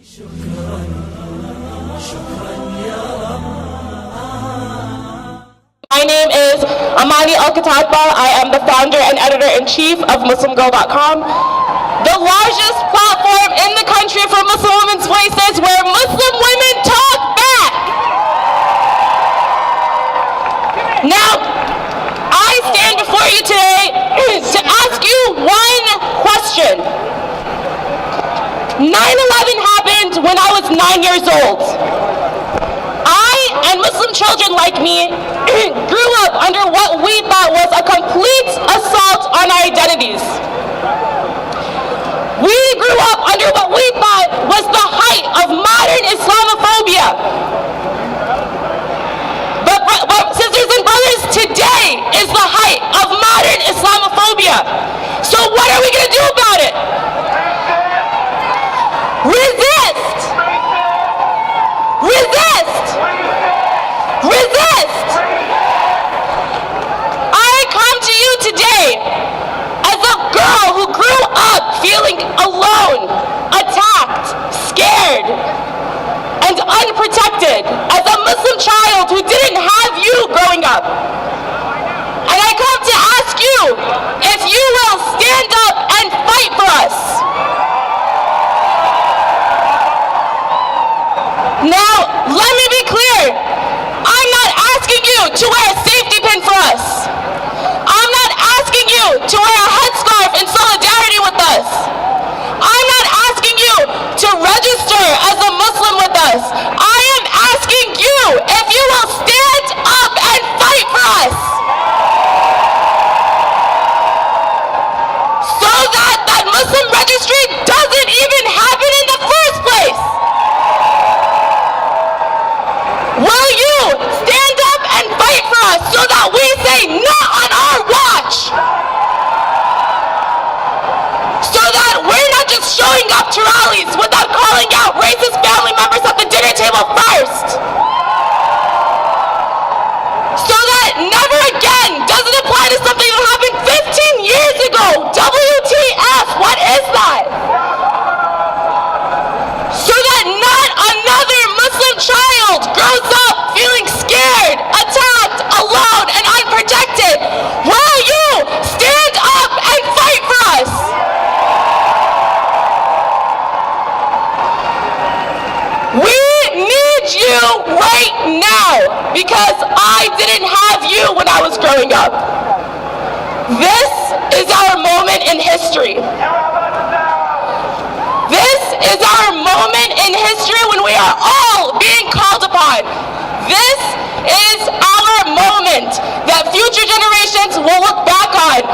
My name is Amani Al-Khatibah. I am the founder and editor-in-chief of MuslimGirl.com, the largest platform in the country for Muslim women's voices, where Muslim women talk back. Now, I stand before you today to ask you one question. 9/11 happened when I was 9 years old. I and Muslim children like me grew up under what we thought was a complete assault on our identities. We grew up under what we thought was the height of modern Islamophobia. But sisters and brothers, today is the height of modern Islamophobia. So what are we going to do about it? Resist! Resist! Resist! I come to you today as a girl who grew up feeling alone, attacked, scared, and unprotected, as a Muslim child who didn't have you growing up. And I come to ask you if you will stand up and fight for us. Now, let me be clear. I'm not asking you to wear a safety pin for us. I'm not asking you to wear a headscarf in solidarity with us. I'm not asking you to register as a Muslim with us. I am asking you if you will stand up and fight for us, so that that Muslim registry doesn't even happen in the first place. Will you stand up and fight for us so that we say not on our watch? So that we're not just showing up to rallies without calling out racist family members at the dinner table first. So that never again does it apply to something that happened 15 years ago. WTF, what is that? So that not another Muslim child grows up feeling scared, attacked, alone, and unprotected. Will you stand up and fight for us? We need you right now, because I didn't have you when I was growing up. This is our moment in history. This is our moment in history when we are all being called upon. This is our moment that future generations will look back on.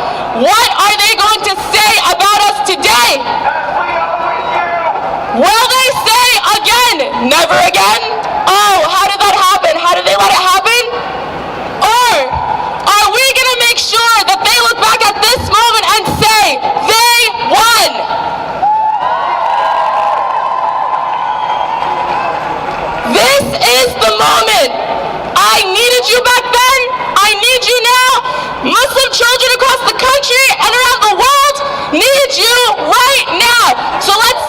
What are they going to say about us today? Will they say again, never again? Oh, how did that happen? How did they let it happen? Or are we going to make sure that they look back at this moment and say, they won? This is the moment. I needed you back then. I need you now. Muslim children across the country and around the world need you right now. So let's